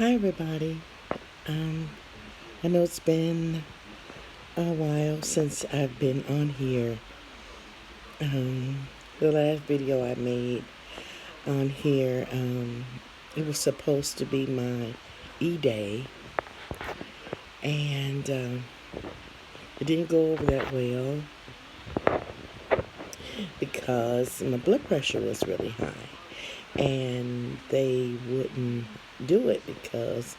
Hi, everybody. I know it's been a while since I've been on here. The last video I made on here, it was supposed to be my E-Day, and it didn't go over that well because my blood pressure was really high, and they wouldn't do it because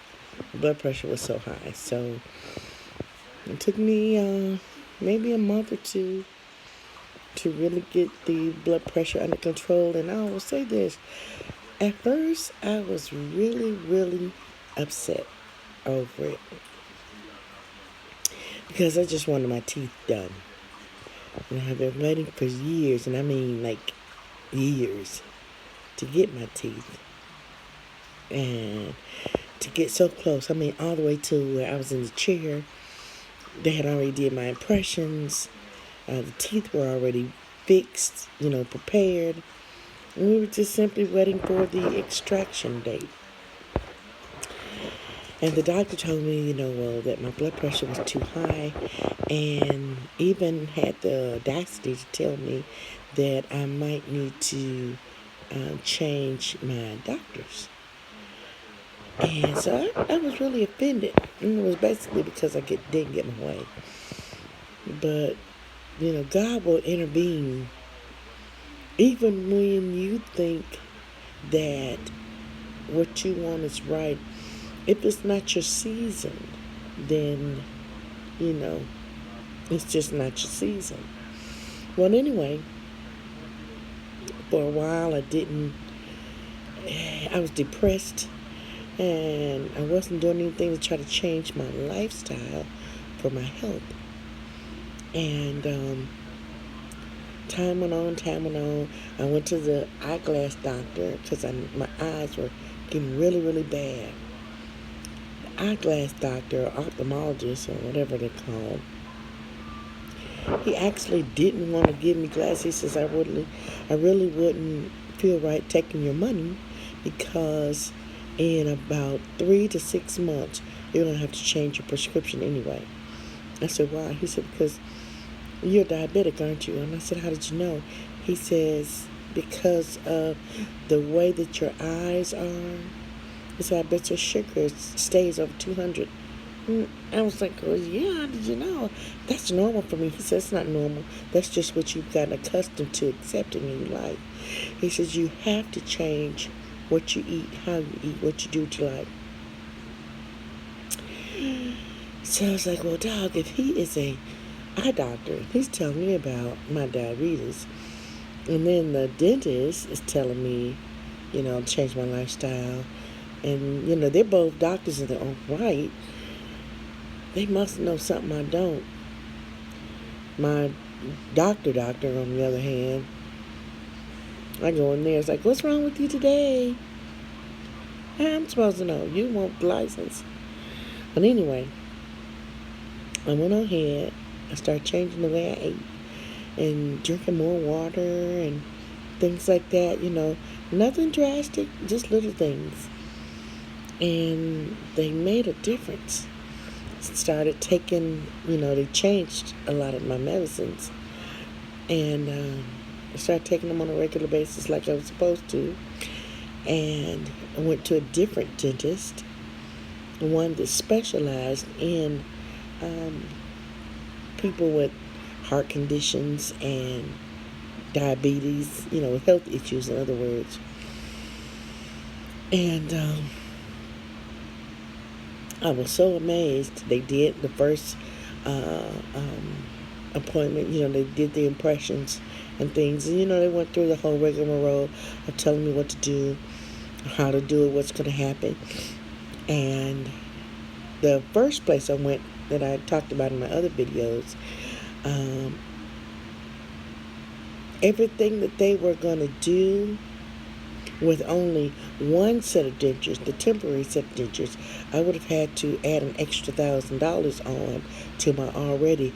the blood pressure was so high. So it took me maybe a month or two to really get the blood pressure under control. And I will say this, at first I was really upset over it because I just wanted my teeth done. I've been waiting for years, and I mean like years, to get my teeth and to get so close. I mean, all the way to where I was in the chair. They had already did my impressions. The teeth were already fixed, prepared. And we were just simply waiting for the extraction date. And the doctor told me, that my blood pressure was too high, and even had the audacity to tell me that I might need to change my doctors. And so I was really offended. And it was basically because I didn't get my way. But, God will intervene even when you think that what you want is right. If it's not your season, then, it's just not your season. Well, anyway, for a while I was depressed, and I wasn't doing anything to try to change my lifestyle for my health. And time went on. I went to the eyeglass doctor because my eyes were getting really bad. The eyeglass doctor, or ophthalmologist, or whatever they're called, he actually didn't want to give me glasses. He says, I really wouldn't feel right taking your money because in about 3 to 6 months, you're going to have to change your prescription anyway. I said, why? He said, because you're diabetic, aren't you? And I said, how did you know? He says, because of the way that your eyes are. He said, I bet your sugar stays over 200. I was like, well, yeah, how did you know? That's normal for me. He said, it's not normal. That's just what you've gotten accustomed to accepting in your life. He says, you have to change what you eat, how you eat, what you do with your life. So I was like, well, dog, if he is a eye doctor, he's telling me about my diabetes, and then the dentist is telling me, change my lifestyle, and, they're both doctors in their own right. They must know something I don't. My doctor, on the other hand, I go in there, it's like, what's wrong with you today? I'm supposed to know. You want the license. But anyway, I went ahead. I started changing the way I ate and drinking more water and things like that, Nothing drastic, just little things. And they made a difference. Started taking, they changed a lot of my medicines. And I started taking them on a regular basis like I was supposed to. And I went to a different dentist, one that specialized in people with heart conditions and diabetes, health issues, in other words. And I was so amazed. They did the first appointment, they did the impressions and things. And, they went through the whole rigmarole of telling me what to do, how to do it, what's going to happen. And the first place I went that I talked about in my other videos, everything that they were going to do with only one set of dentures, the temporary set of dentures, I would have had to add an extra $1,000 on to my already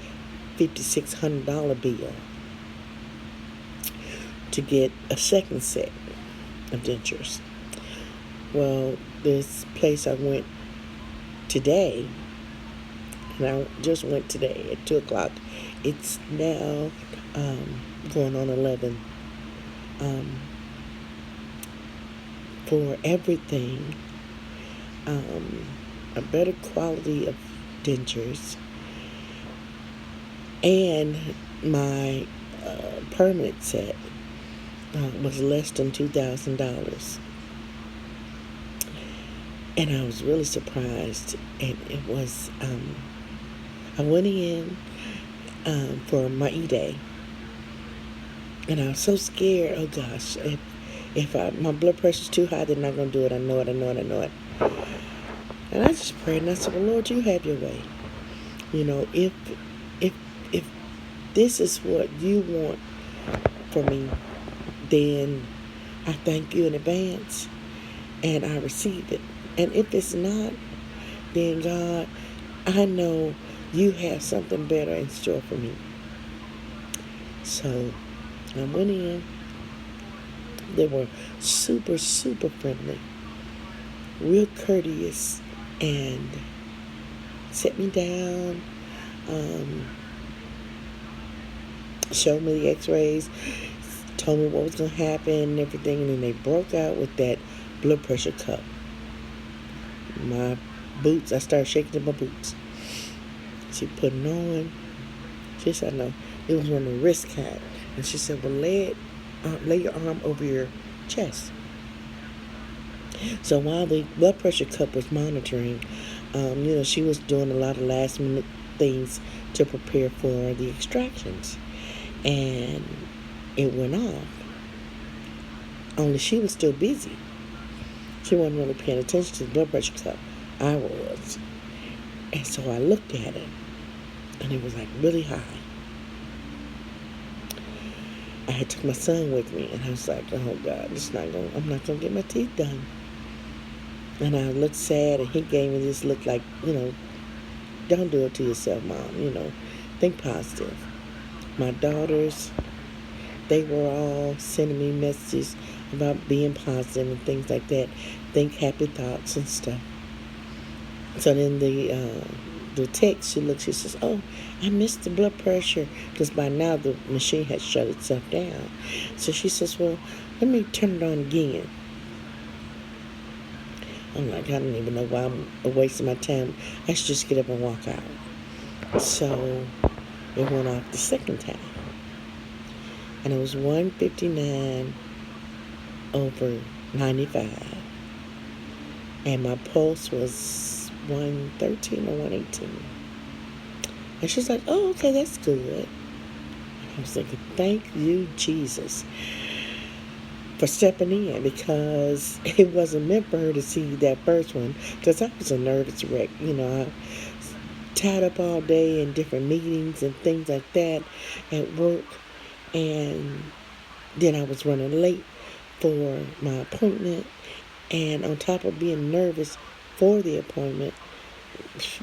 $5,600 bill to get a second set of dentures. Well, this place I went today, and I just went today at 2 o'clock. It's now going on 11. For everything, a better quality of dentures, and my permanent set was less than $2,000. And I was really surprised. And it was, I went in for my E-Day. And I was so scared. Oh gosh, if my blood pressure's too high, they're not going to do it. I know it. And I just prayed and I said, well, Lord, you have your way. If if this is what you want for me, then I thank you in advance and I receive it. And if it's not, then God, I know you have something better in store for me. So I went in. They were super, super friendly, real courteous, and set me down, showed me the x-rays, told me what was going to happen and everything, and then they broke out with that blood pressure cup. My boots, I started shaking in my boots. She put it on. She said, no, it was one of the wrist kind. And she said, well, lay your arm over your chest. So while the blood pressure cup was monitoring, she was doing a lot of last minute things to prepare for the extractions. And it went off. Only she was still busy. She wasn't really paying attention to the blood pressure cup. I was. And so I looked at it, and it was like really high. I had took my son with me, and I was like, oh God, I'm not gonna get my teeth done. And I looked sad, and he gave me this look like, don't do it to yourself, Mom, think positive. My daughters, they were all sending me messages about being positive and things like that. Think happy thoughts and stuff. So then the text, she says, oh, I missed the blood pressure, because by now the machine had shut itself down. So she says, well, let me turn it on again. I'm like, I don't even know why I'm wasting my time. I should just get up and walk out. So it went off the second time. And it was 159 over 95. And my pulse was 113 or 118. And she's like, oh, okay, that's good. I was thinking, thank you, Jesus, for stepping in, because it wasn't meant for her to see that first one, because I was a nervous wreck. I tied up all day in different meetings and things like that at work, and then I was running late for my appointment, and on top of being nervous for the appointment,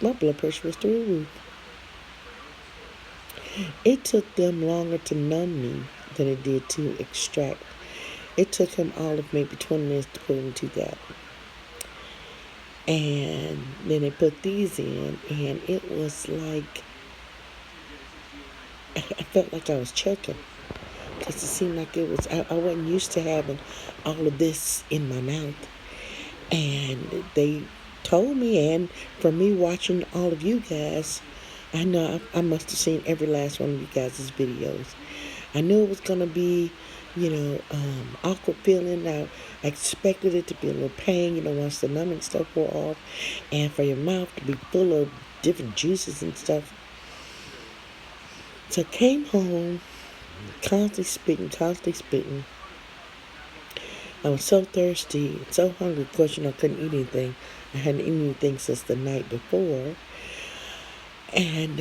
my blood pressure was through the roof. It took them longer to numb me than it did to extract. It took him all of maybe 20 minutes to put them together. And then they put these in, and it was like, I felt like I was choking, because it seemed like it was, I wasn't used to having all of this in my mouth. And they told me, and from me watching all of you guys, I know I must have seen every last one of you guys' videos. I knew it was going to be, awkward feeling. I expected it to be a little pain, once the numbing stuff wore off, and for your mouth to be full of different juices and stuff. So I came home, constantly spitting. I was so thirsty, so hungry. Of course, I couldn't eat anything. I hadn't eaten anything since the night before. And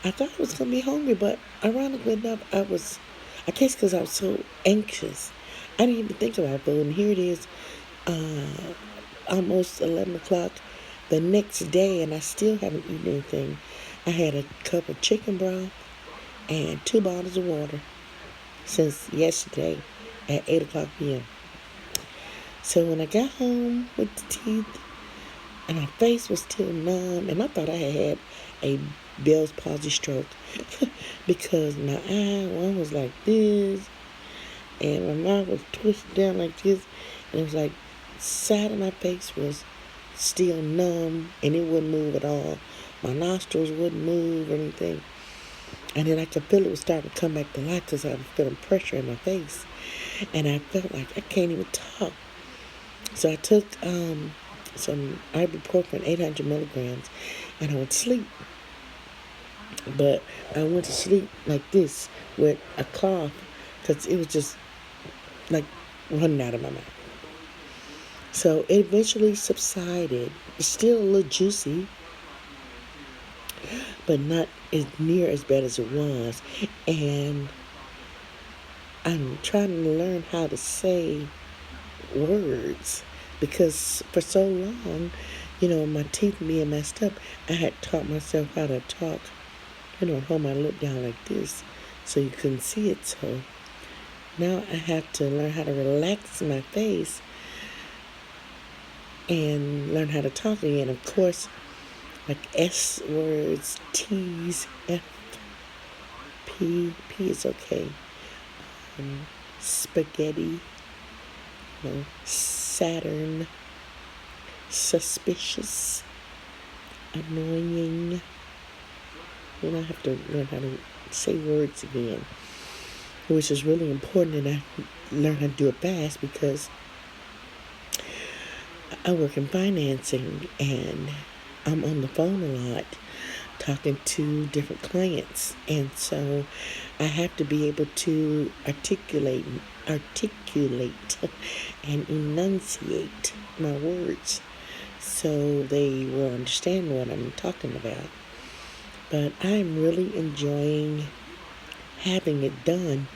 I thought I was going to be hungry, but ironically enough, I guess because I was so anxious, I didn't even think about food. And here it is, almost 11 o'clock the next day, and I still haven't eaten anything. I had a cup of chicken broth and 2 bottles of water since yesterday at 8 o'clock p.m. So when I got home with the teeth, and my face was still numb, and I thought I had a Bell's palsy stroke because my eye, one was like this, and my mouth was twisted down like this, and it was like side of my face was still numb, and it wouldn't move at all. My nostrils wouldn't move or anything. And then I could feel it was starting to come back to life because I was feeling pressure in my face. And I felt like I can't even talk. So I took some ibuprofen, 800 milligrams, and I went to sleep. But I went to sleep like this with a cough because it was just like running out of my mouth. So it eventually subsided. It's still a little juicy, but not as near as bad as it was. And I'm trying to learn how to say words because for so long, my teeth being messed up, I had taught myself how to talk, hold my lip down like this so you couldn't see it. So now I have to learn how to relax my face and learn how to talk again. Of course, like S words, T's, F, P is okay. Spaghetti, Saturn, suspicious, annoying. I have to learn how to say words again, which is really important, and I learn how to do it fast because I work in financing and I'm on the phone a lot talking to different clients, and so I have to be able to articulate and enunciate my words so they will understand what I'm talking about. But I'm really enjoying having it done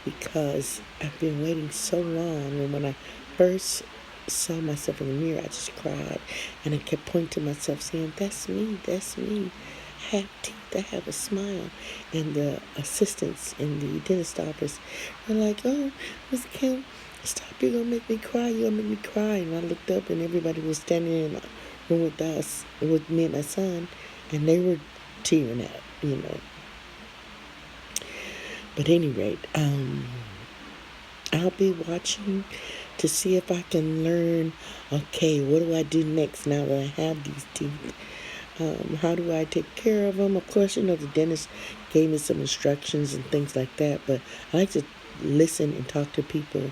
because I've been waiting so long, and when I first saw myself in the mirror, I just cried, and I kept pointing to myself saying, that's me, I have teeth, I have a smile. And the assistants in the dentist office were like, oh, Miss Kim, stop, you're going to make me cry, And I looked up, and everybody was standing in the room with us, with me and my son, and they were tearing up. But at any rate, I'll be watching to see if I can learn, okay, what do I do next now that I have these teeth? How do I take care of them? Of course, the dentist gave me some instructions and things like that, but I like to listen and talk to people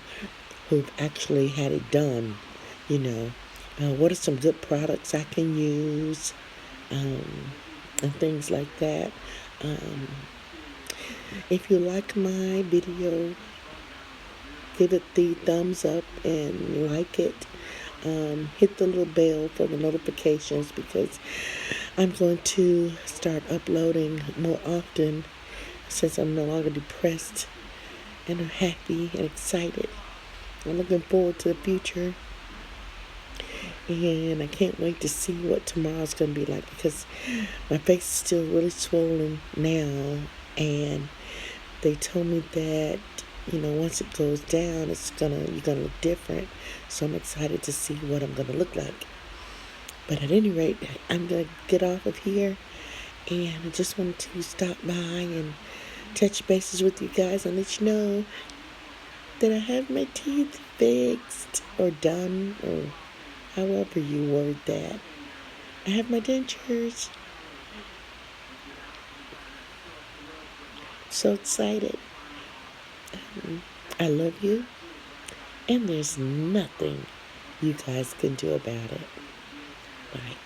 who've actually had it done, what are some good products I can use, and things like that. If you like my video, give it the thumbs up and like it. Hit the little bell for the notifications because I'm going to start uploading more often since I'm no longer depressed, and I'm happy and excited. I'm looking forward to the future, and I can't wait to see what tomorrow's going to be like because my face is still really swollen now, and they told me that once it goes down, you're gonna look different. So I'm excited to see what I'm gonna look like. But at any rate, I'm gonna get off of here, and I just wanted to stop by and touch bases with you guys and let you know that I have my teeth fixed or done, or however you word that. I have my dentures. So excited. I love you, and there's nothing you guys can do about it. Bye.